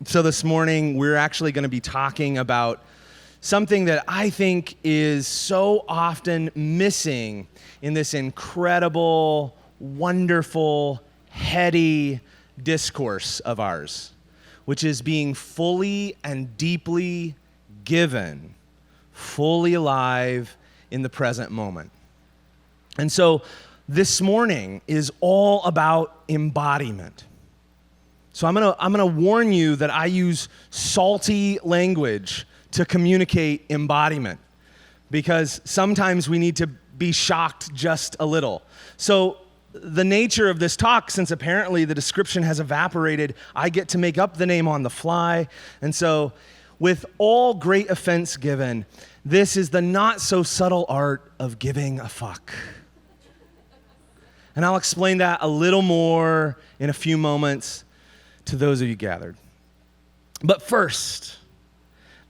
So this morning, we're actually going to be talking about something that I think is so often missing in this incredible, wonderful, heady discourse of ours, which is being fully and deeply given, fully alive in the present moment. And so this morning is all about embodiment. So I'm gonna warn you that I use salty language to communicate embodiment, because sometimes we need to be shocked just a little. So the nature of this talk, since apparently the description has evaporated, I get to make up the name on the fly. And so with all great offense given, this is the not so subtle art of giving a fuck. And I'll explain that a little more in a few moments to those of you gathered. But first,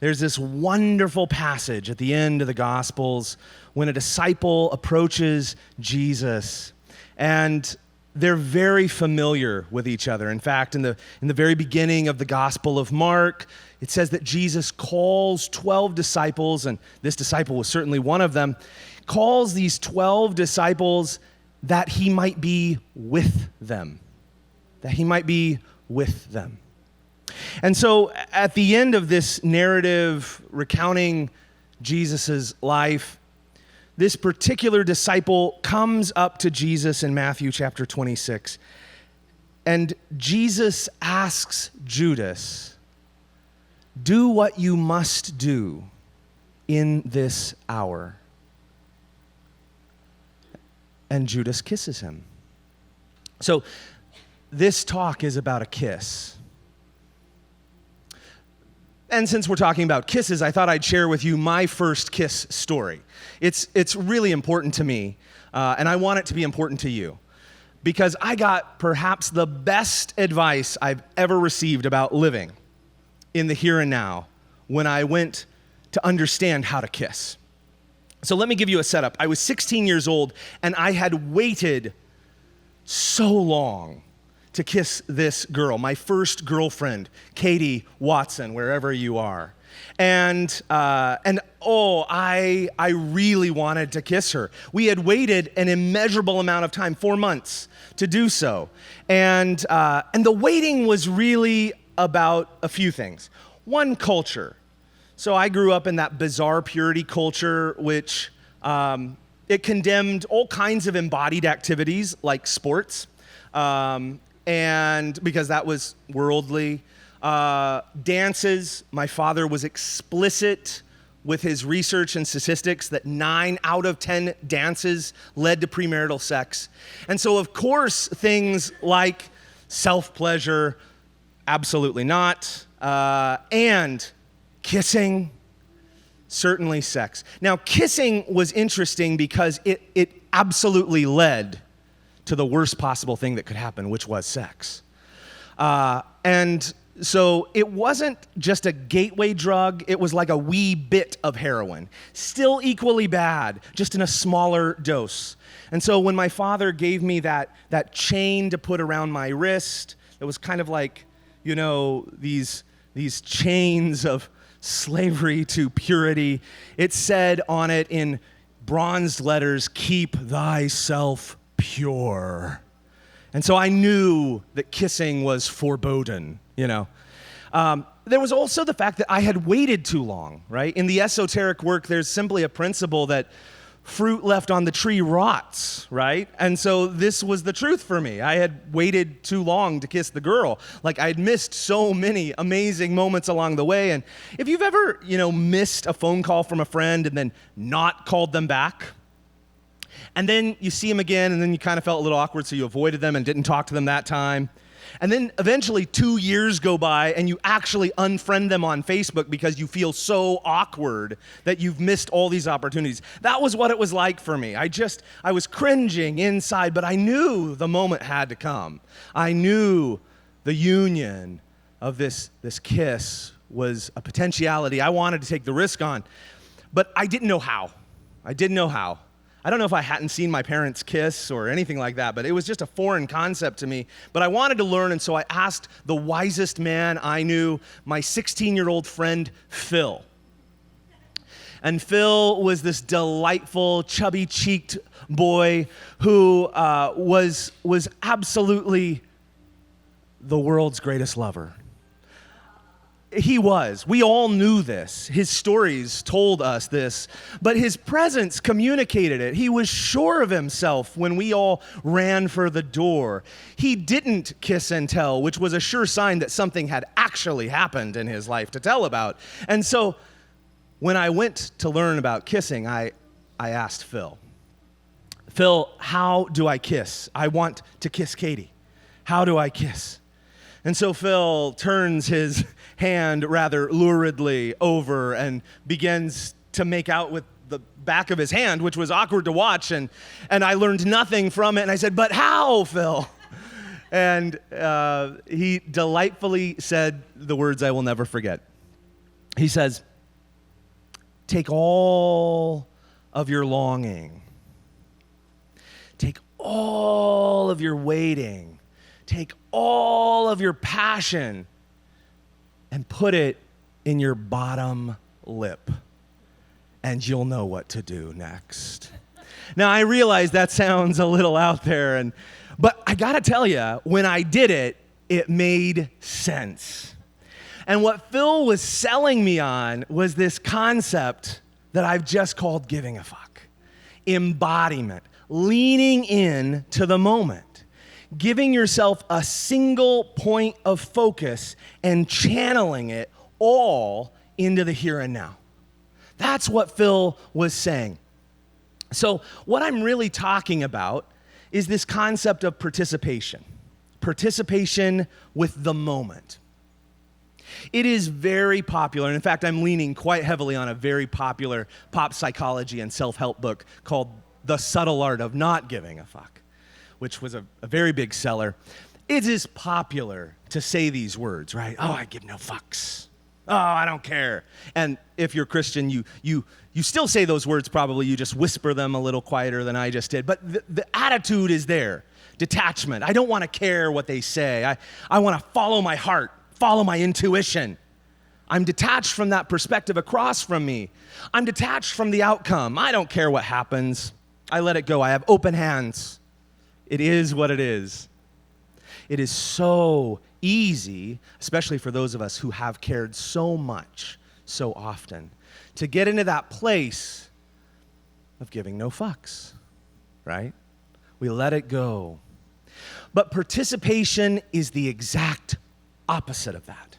there's this wonderful passage at the end of the Gospels when a disciple approaches Jesus, and they're very familiar with each other. In fact, in the very beginning of the Gospel of Mark, it says that Jesus calls 12 disciples, and this disciple was certainly one of them, calls these 12 disciples that he might be with them, that he might be with them. And so at the end of this narrative recounting Jesus' life, this particular disciple comes up to Jesus in Matthew chapter 26, and Jesus asks Judas, "Do what you must do in this hour." And Judas kisses him. So this talk is about a kiss. And since we're talking about kisses, I thought I'd share with you my first kiss story. It's really important to me, and I want it to be important to you, because I got perhaps the best advice I've ever received about living in the here and now when I went to understand how to kiss. So let me give you a setup. I was 16 years old, and I had waited so long to kiss this girl, my first girlfriend, Katie Watson, wherever you are. And I really wanted to kiss her. We had waited an immeasurable amount of time, 4 months, to do so. And the waiting was really about a few things. One, culture. So I grew up in that bizarre purity culture, which it condemned all kinds of embodied activities like sports, and because that was worldly. Dances, my father was explicit with his research and statistics that 9 out of 10 dances led to premarital sex. And so, of course, things like self-pleasure, absolutely not, and kissing, certainly sex. Now, kissing was interesting because it absolutely led to the worst possible thing that could happen, which was sex. And so it wasn't just a gateway drug, it was like a wee bit of heroin. Still equally bad, just in a smaller dose. And so when my father gave me that chain to put around my wrist, it was kind of like, you know, these chains of slavery to purity. It said on it in bronzed letters, "Keep thyself pure." And so I knew that kissing was foreboding, you know. There was also the fact that I had waited too long, right? In the esoteric work, there's simply a principle that fruit left on the tree rots, right? And so this was the truth for me. I had waited too long to kiss the girl. Like, I had missed so many amazing moments along the way. And if you've ever, missed a phone call from a friend and then not called them back, and then you see them again, and then you kind of felt a little awkward, so you avoided them and didn't talk to them that time. And then eventually 2 years go by, and you actually unfriend them on Facebook because you feel so awkward that you've missed all these opportunities. That was what it was like for me. I was cringing inside, but I knew the moment had to come. I knew the union of this kiss was a potentiality I wanted to take the risk on, but I didn't know how. I don't know if I hadn't seen my parents kiss or anything like that, but it was just a foreign concept to me. But I wanted to learn, and so I asked the wisest man I knew, my 16-year-old friend, Phil. And Phil was this delightful, chubby-cheeked boy who was absolutely the world's greatest lover. He was. We all knew this. His stories told us this, but his presence communicated it. He was sure of himself when we all ran for the door. He didn't kiss and tell, which was a sure sign that something had actually happened in his life to tell about. And so when I went to learn about kissing, I asked Phil, how do I kiss? I want to kiss Katie. How do I kiss? And so Phil turns his hand rather luridly over and begins to make out with the back of his hand, which was awkward to watch, and I learned nothing from it. And I said, "But how, Phil?" And he delightfully said the words I will never forget. He says, "Take all of your longing, take all of your waiting, take all of your passion and put it in your bottom lip, and you'll know what to do next." Now, I realize that sounds a little out there, but I gotta tell you, when I did it, it made sense. And what Phil was selling me on was this concept that I've just called giving a fuck. Embodiment, leaning in to the moment. Giving yourself a single point of focus and channeling it all into the here and now. That's what Phil was saying. So what I'm really talking about is this concept of participation with the moment. It is very popular, and in fact, I'm leaning quite heavily on a very popular pop psychology and self-help book called The Subtle Art of Not Giving a Fuck, which was a very big seller. It is popular to say these words, right? Oh, I give no fucks. Oh, I don't care. And if you're Christian, you still say those words probably. You just whisper them a little quieter than I just did. But the attitude is there. Detachment. I don't want to care what they say. I want to follow my heart, follow my intuition. I'm detached from that perspective across from me. I'm detached from the outcome. I don't care what happens. I let it go. I have open hands. It is what it is. It is so easy, especially for those of us who have cared so much, so often, to get into that place of giving no fucks, right? We let it go. But participation is the exact opposite of that.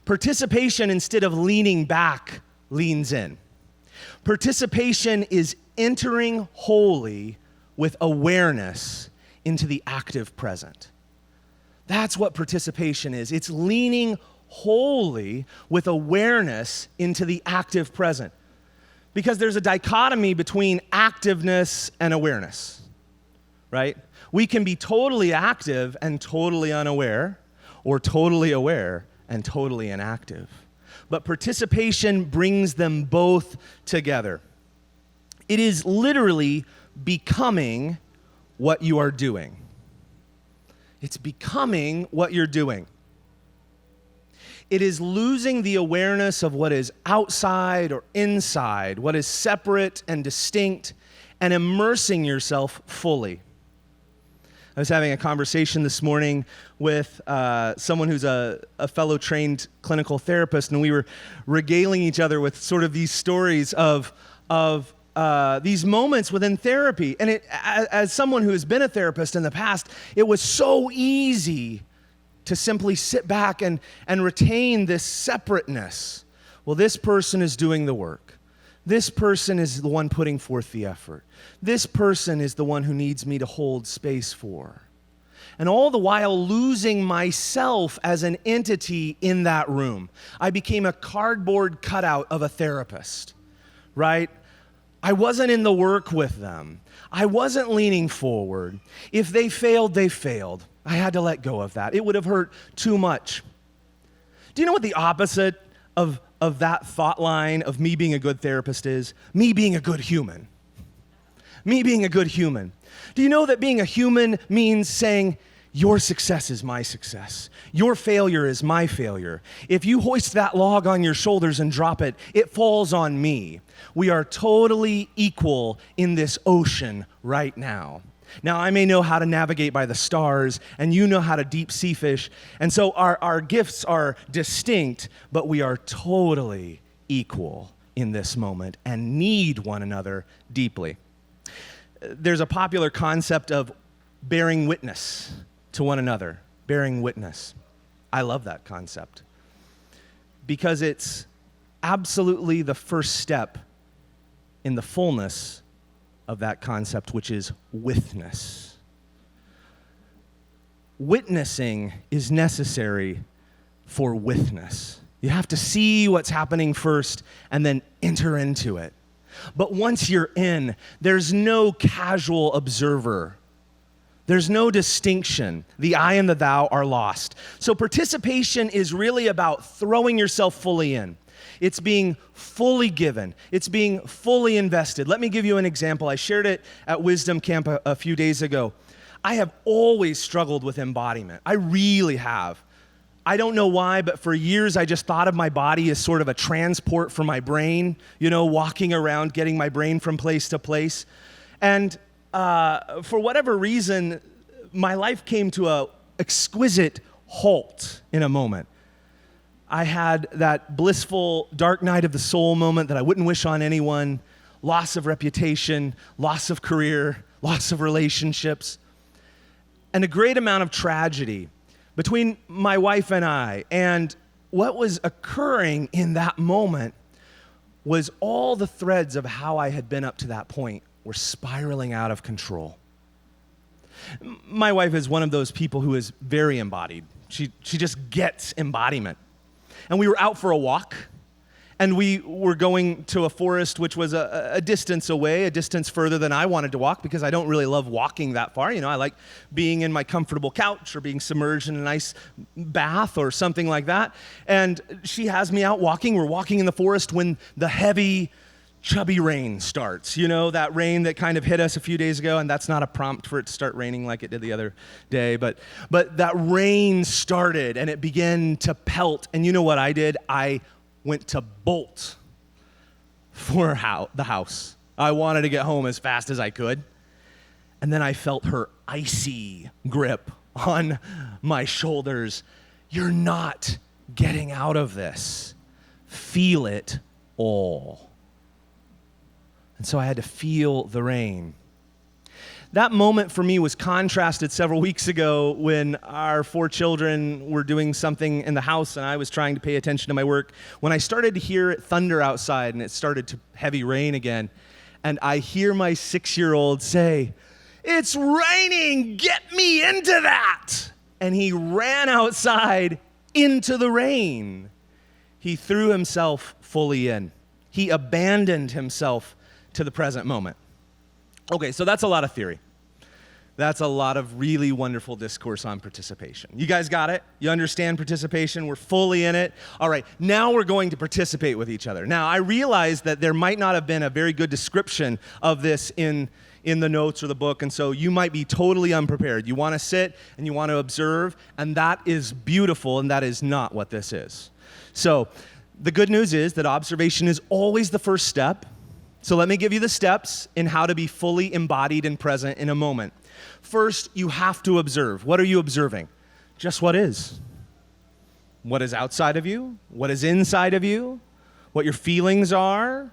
Participation, instead of leaning back, leans in. Participation is entering wholly with awareness into the active present. That's what participation is. It's leaning wholly with awareness into the active present. Because there's a dichotomy between activeness and awareness, right? We can be totally active and totally unaware, or totally aware and totally inactive. But participation brings them both together. It is literally becoming what you are doing. It's becoming what you're doing. It is losing the awareness of what is outside or inside, what is separate and distinct, and immersing yourself fully. I was having a conversation this morning with someone who's a fellow trained clinical therapist, and we were regaling each other with sort of these stories of these moments within therapy. And as someone who has been a therapist in the past, it was so easy to simply sit back and retain this separateness. Well, this person is doing the work. This person is the one putting forth the effort. This person is the one who needs me to hold space for. And all the while losing myself as an entity in that room. I became a cardboard cutout of a therapist, right? I wasn't in the work with them. I wasn't leaning forward. If they failed, they failed. I had to let go of that. It would have hurt too much. Do you know what the opposite of that thought line of me being a good therapist is? Me being a good human. me being a good human? Do you know that being a human means saying, your success is my success. Your failure is my failure. If you hoist that log on your shoulders and drop it, it falls on me. We are totally equal in this ocean right now. Now, I may know how to navigate by the stars, and you know how to deep sea fish, and so our gifts are distinct, but we are totally equal in this moment and need one another deeply. There's a popular concept of bearing witness to one another, bearing witness. I love that concept because it's absolutely the first step in the fullness of that concept, which is witness. Witnessing is necessary for witness. You have to see what's happening first and then enter into it. But once you're in, there's no casual observer. There's no distinction. The I and the thou are lost. So participation is really about throwing yourself fully in. It's being fully given. It's being fully invested. Let me give you an example. I shared it at Wisdom Camp a few days ago. I have always struggled with embodiment. I really have. I don't know why, but for years I just thought of my body as sort of a transport for my brain, walking around, getting my brain from place to place. And for whatever reason, my life came to an exquisite halt in a moment. I had that blissful dark night of the soul moment that I wouldn't wish on anyone, loss of reputation, loss of career, loss of relationships, and a great amount of tragedy between my wife and I. And what was occurring in that moment was all the threads of how I had been up to that point were spiraling out of control. My wife is one of those people who is very embodied. She just gets embodiment. And we were out for a walk, and we were going to a forest which was a distance away, a distance further than I wanted to walk because I don't really love walking that far. I like being in my comfortable couch or being submerged in a nice bath or something like that. And she has me out walking. We're walking in the forest when the heavy, chubby rain starts. That rain that kind of hit us a few days ago, and that's not a prompt for it to start raining like it did the other day, but that rain started and it began to pelt. And you know what I did? I went to bolt for the house. I wanted to get home as fast as I could. And then I felt her icy grip on my shoulders. You're not getting out of this. Feel it all. And so I had to feel the rain. That moment for me was contrasted several weeks ago when our 4 children were doing something in the house and I was trying to pay attention to my work. When I started to hear thunder outside and it started to heavy rain again, and I hear my 6-year-old say, "It's raining, get me into that!" And he ran outside into the rain. He threw himself fully in. He abandoned himself to the present moment. Okay, so that's a lot of theory. That's a lot of really wonderful discourse on participation. You guys got it? You understand participation? We're fully in it. All right, now we're going to participate with each other. Now, I realize that there might not have been a very good description of this in the notes or the book, and so you might be totally unprepared. You want to sit and you want to observe, and that is beautiful, and that is not what this is. So the good news is that observation is always the first step. So let me give you the steps in how to be fully embodied and present in a moment. First, you have to observe. What are you observing? Just what is. What is outside of you? What is inside of you? What your feelings are?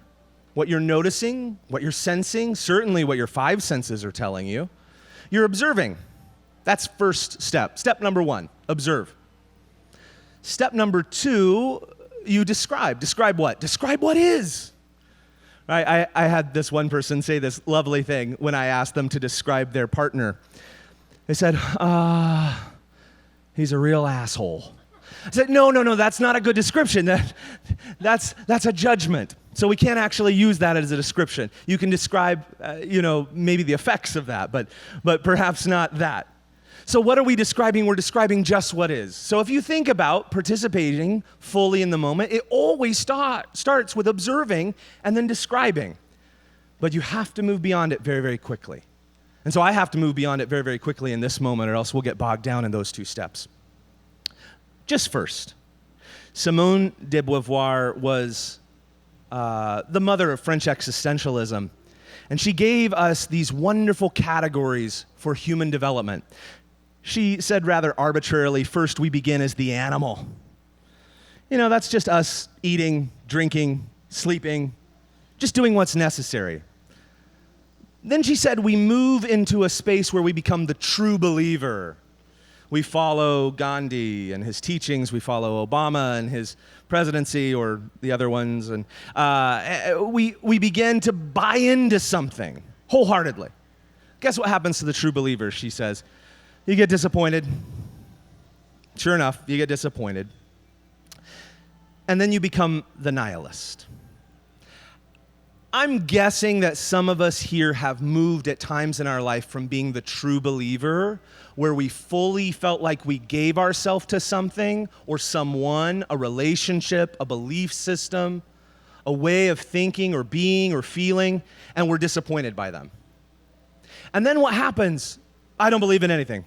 What you're noticing? What you're sensing? Certainly what your 5 senses are telling you. You're observing. That's first step. Step number 1, observe. Step number 2, you describe. Describe what? Describe what is. Right? I had this one person say this lovely thing when I asked them to describe their partner. They said, he's a real asshole. I said, no, that's not a good description. That's a judgment. So we can't actually use that as a description. You can describe, maybe the effects of that, but perhaps not that. So what are we describing? We're describing just what is. So if you think about participating fully in the moment, it always starts with observing and then describing. But you have to move beyond it very, very quickly. And so I have to move beyond it very, very quickly in this moment, or else we'll get bogged down in those two steps. Just first, Simone de Beauvoir was the mother of French existentialism, and she gave us these wonderful categories for human development. She said rather arbitrarily, first we begin as the animal. That's just us eating, drinking, sleeping, just doing what's necessary. Then she said we move into a space where we become the true believer. We follow Gandhi and his teachings. We follow Obama and his presidency, or the other ones. And we begin to buy into something wholeheartedly. Guess what happens to the true believer, she says? You get disappointed. Sure enough, you get disappointed. And then you become the nihilist. I'm guessing that some of us here have moved at times in our life from being the true believer, where we fully felt like we gave ourselves to something or someone, a relationship, a belief system, a way of thinking or being or feeling, and we're disappointed by them. And then what happens? I don't believe in anything.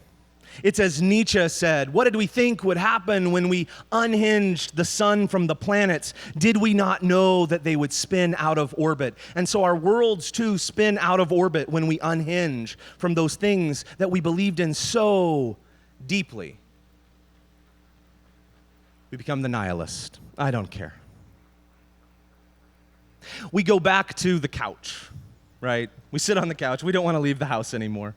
It's as Nietzsche said, what did we think would happen when we unhinged the sun from the planets? Did we not know that they would spin out of orbit? And so our worlds too spin out of orbit when we unhinge from those things that we believed in so deeply. We become the nihilist. I don't care. We go back to the couch, right? We sit on the couch. We don't want to leave the house anymore.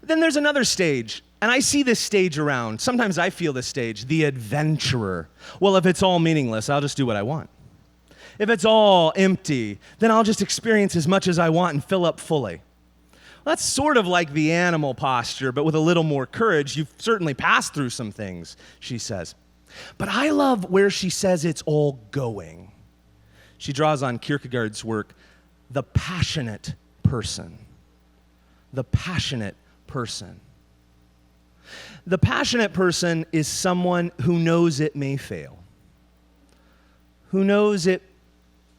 Then there's another stage, and I see this stage around. Sometimes I feel this stage, the adventurer. Well, if it's all meaningless, I'll just do what I want. If it's all empty, then I'll just experience as much as I want and fill up fully. Well, that's sort of like the animal posture, but with a little more courage. You've certainly passed through some things, she says. But I love where she says it's all going. She draws on Kierkegaard's work, the passionate person. The passionate person. The passionate person is someone who knows it may fail, who knows it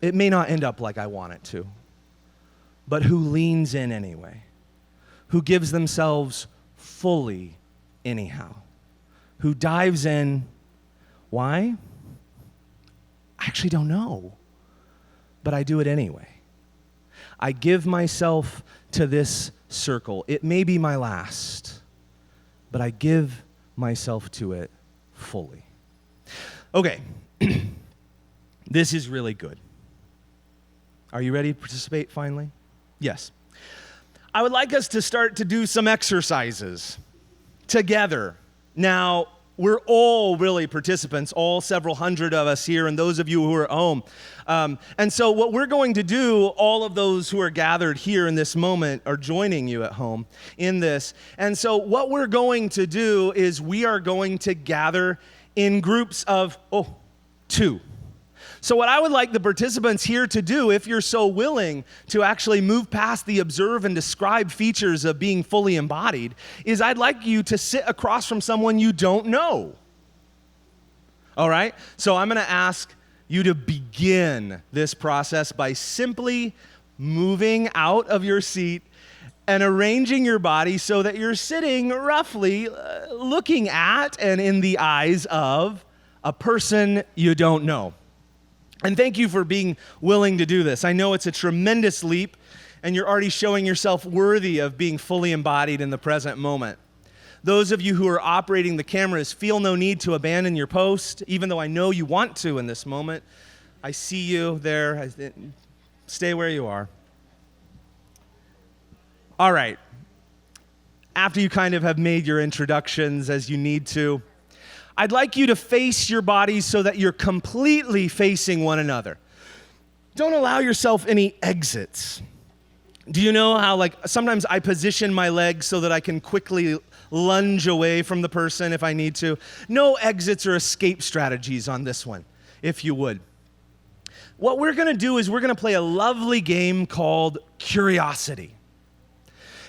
may not end up like I want it to, but who leans in anyway, who gives themselves fully anyhow, who dives in. Why? I actually don't know, but I do it anyway. I give myself to this circle. It may be my last, but I give myself to it fully. Okay, this is really good. Are you ready to participate finally? Yes. I would like us to start to do some exercises together. Now, we're all really participants, all several hundred of us here, and those of you who are at home. And so what we're going to do, all of those who are gathered here in this moment are joining you at home in this. And so what we're going to do is we are going to gather in groups of, 2. So what I would like the participants here to do, if you're so willing to actually move past the observe and describe features of being fully embodied, is I'd like you to sit across from someone you don't know. All right? So I'm going to ask you to begin this process by simply moving out of your seat and arranging your body so that you're sitting roughly looking at and in the eyes of a person you don't know. And thank you for being willing to do this. I know it's a tremendous leap, and you're already showing yourself worthy of being fully embodied in the present moment. Those of you who are operating the cameras, feel no need to abandon your post, even though I know you want to in this moment. I see you there. Stay where you are. All right. After you kind of have made your introductions as you need to, I'd like you to face your bodies so that you're completely facing one another. Don't allow yourself any exits. Do you know how, sometimes I position my legs so that I can quickly lunge away from the person if I need to? No exits or escape strategies on this one, if you would. What we're going to do is we're going to play a lovely game called Curiosity.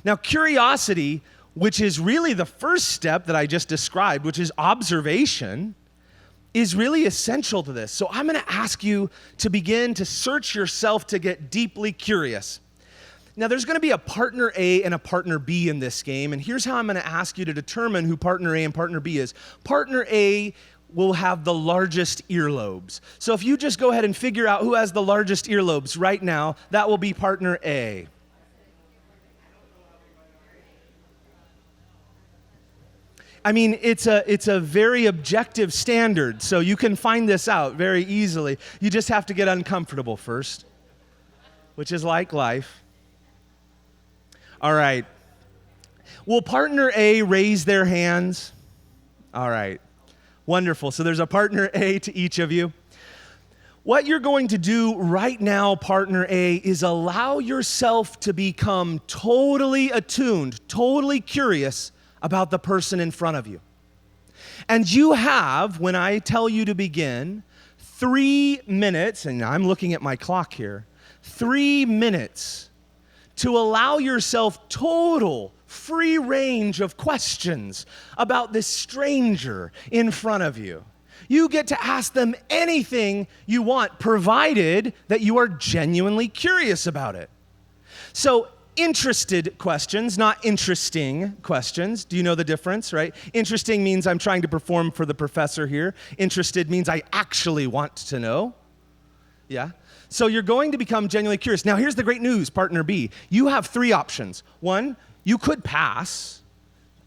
Now, curiosity, which is really the first step that I just described, which is observation, is really essential to this. So I'm going to ask you to begin to search yourself to get deeply curious. Now, there's going to be a partner A and a partner B in this game, and here's how I'm going to ask you to determine who partner A and partner B is. Partner A will have the largest earlobes. So if you just go ahead and figure out who has the largest earlobes right now, that will be partner A. I mean, it's a very objective standard, so you can find this out very easily. You just have to get uncomfortable first, which is like life. All right. Will partner A raise their hands? All right. Wonderful. So there's a partner A to each of you. What you're going to do right now, partner A, is allow yourself to become totally attuned, totally curious about the person in front of you. And you have, when I tell you to begin, 3 minutes, and I'm looking at my clock here, 3 minutes to allow yourself total free range of questions about this stranger in front of you. You get to ask them anything you want, provided that you are genuinely curious about it. So, interested questions, not interesting questions. Do you know the difference, right? Interesting means I'm trying to perform for the professor here. Interested means I actually want to know. Yeah? So you're going to become genuinely curious. Now, here's the great news, partner B. You have 3 options. 1, you could pass.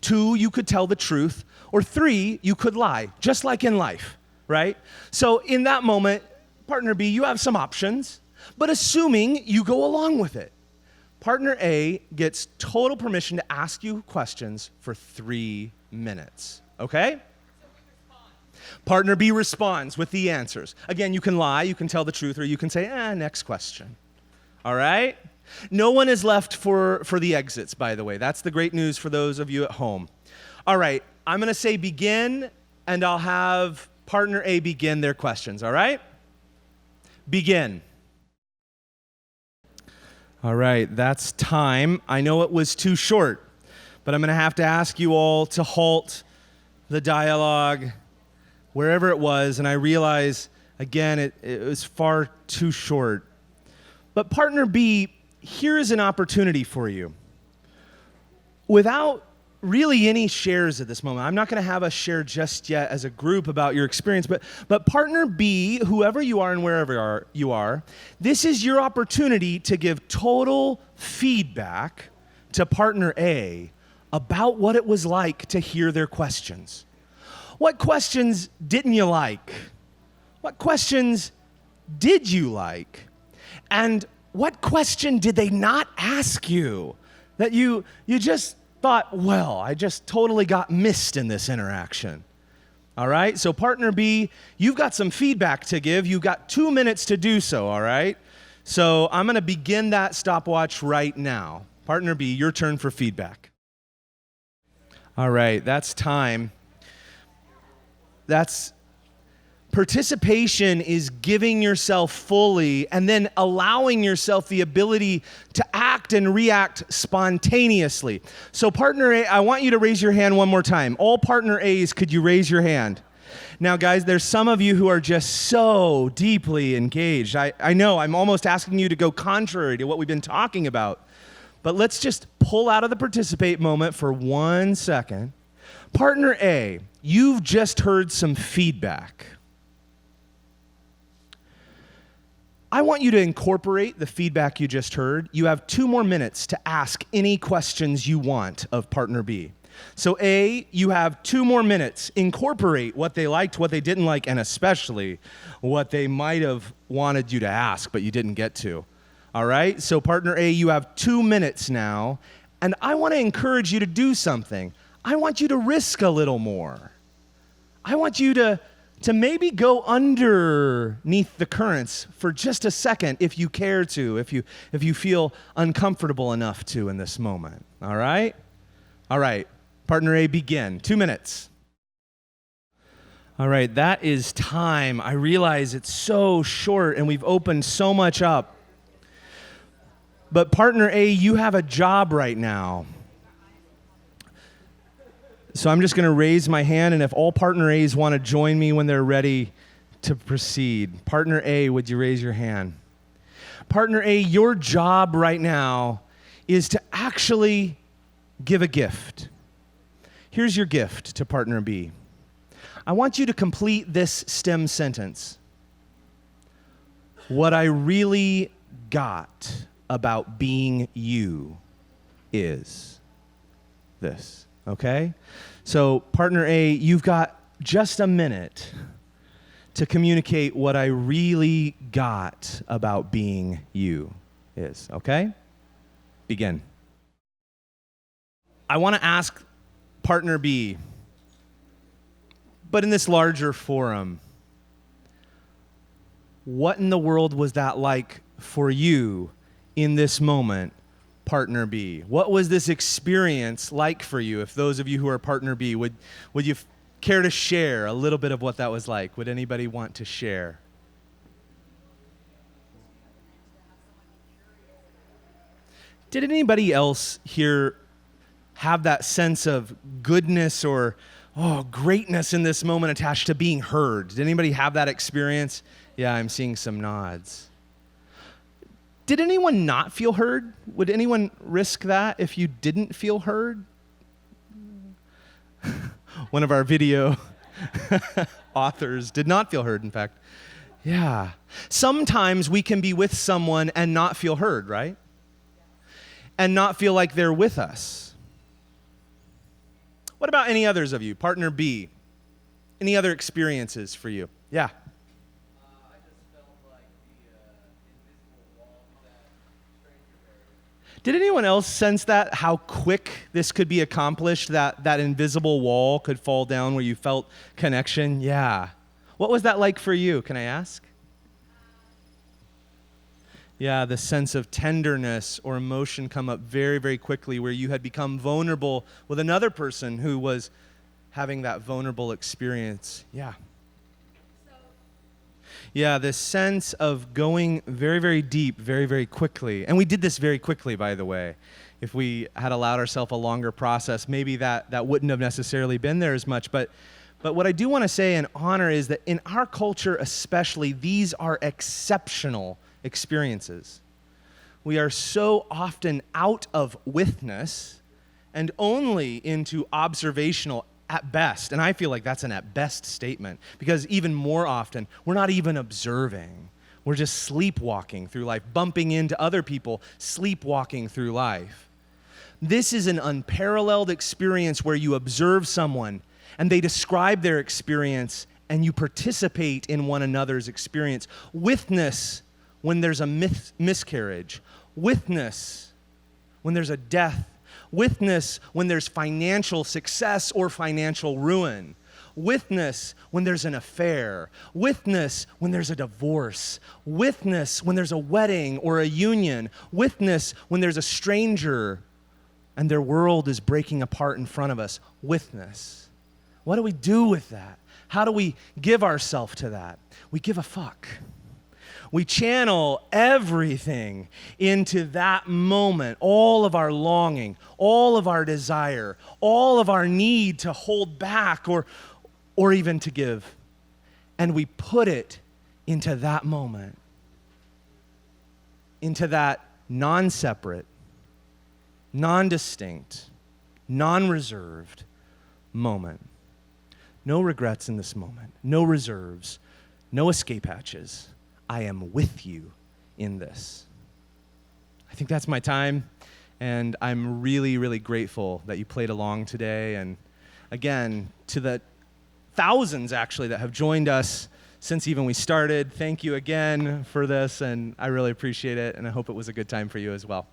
2, you could tell the truth. Or 3, you could lie, just like in life, right? So in that moment, partner B, you have some options, but assuming you go along with it. Partner A gets total permission to ask you questions for 3 minutes, okay? Partner B responds with the answers. Again, you can lie, you can tell the truth, or you can say, next question. All right? No one is left for the exits, by the way. That's the great news for those of you at home. All right, I'm going to say begin, and I'll have partner A begin their questions, all right? Begin. All right, that's time. I know it was too short, but I'm going to ask you all to halt the dialogue wherever it was, and I realize, again, it was far too short. But partner B, here is an opportunity for you. Without really any shares at this moment, I'm not going to have us share just yet as a group about your experience, but partner B, whoever you are and wherever you are, this is your opportunity to give total feedback to partner A about what it was like to hear their questions. What questions didn't you like? What questions did you like? And what question did they not ask you that you just thought, well, I just totally got missed in this interaction? All right? So partner B, you've got some feedback to give. You've got 2 minutes to do so, all right? So I'm going to begin that stopwatch right now. Partner B, your turn for feedback. All right, that's time. Participation is giving yourself fully and then allowing yourself the ability to act and react spontaneously. So partner A, I want you to raise your hand one more time. All partner A's, could you raise your hand? Now, guys, there's some of you who are just so deeply engaged. I know I'm almost asking you to go contrary to what we've been talking about. But let's just pull out of the participate moment for 1 second. Partner A, you've just heard some feedback. I want you to incorporate the feedback you just heard. You have 2 more minutes to ask any questions you want of partner B. So A, you have 2 more minutes. Incorporate what they liked, what they didn't like, and especially what they might have wanted you to ask, but you didn't get to. All right? So partner A, you have 2 minutes now, and I want to encourage you to do something. I want you to risk a little more. I want you to maybe go underneath the currents for just a second if you care to, if you feel uncomfortable enough to in this moment. All right? All right. Partner A, begin. 2 minutes. All right, that is time. I realize it's so short and we've opened so much up. But partner A, you have a job right now. So I'm just going to raise my hand, and if all partner A's want to join me when they're ready to proceed. Partner A, would you raise your hand? Partner A, your job right now is to actually give a gift. Here's your gift to partner B. I want you to complete this STEM sentence. What I really got about being you is this, okay? So, partner A, you've got just a minute to communicate what I really got about being you is, okay? Begin. I want to ask partner B, but in this larger forum, what in the world was that like for you in this moment, partner B? What was this experience like for you? If those of you who are partner B, would you care to share a little bit of what that was like? Would anybody want to share? Did anybody else here have that sense of goodness or greatness in this moment attached to being heard? Did anybody have that experience? Yeah, I'm seeing some nods. Did anyone not feel heard? Would anyone risk that if you didn't feel heard? One of our video authors did not feel heard, in fact. Yeah. Sometimes we can be with someone and not feel heard, right? And not feel like they're with us. What about any others of you? Partner B, any other experiences for you? Yeah. I just felt like the invisible wall that stranger barrier. Did anyone else sense that, how quick this could be accomplished, that invisible wall could fall down where you felt connection? Yeah. What was that like for you, can I ask? Yeah, the sense of tenderness or emotion come up very, very quickly where you had become vulnerable with another person who was having that vulnerable experience. Yeah. Yeah, this sense of going very, very deep, very, very quickly. And we did this very quickly, by the way. If we had allowed ourselves a longer process, maybe that wouldn't have necessarily been there as much. But what I do want to say and honor is that in our culture especially, these are exceptional experiences. We are so often out of witness and only into observational at best. And I feel like that's an at best statement because even more often, we're not even observing. We're just sleepwalking through life, bumping into other people, sleepwalking through life. This is an unparalleled experience where you observe someone and they describe their experience and you participate in one another's experience. Witness when there's a miscarriage. Witness when there's a death. Witness when there's financial success or financial ruin. Witness when there's an affair. Witness when there's a divorce. Witness when there's a wedding or a union. Witness when there's a stranger and their world is breaking apart in front of us. Witness. What do we do with that? How do we give ourselves to that? We give a fuck. We channel everything into that moment, all of our longing, all of our desire, all of our need to hold back or even to give. And we put it into that moment, into that non-separate, non-distinct, non-reserved moment. No regrets in this moment, no reserves, no escape hatches. I am with you in this. I think that's my time, and I'm really, really grateful that you played along today. And again, to the thousands actually that have joined us since even we started, thank you again for this, and I really appreciate it, and I hope it was a good time for you as well.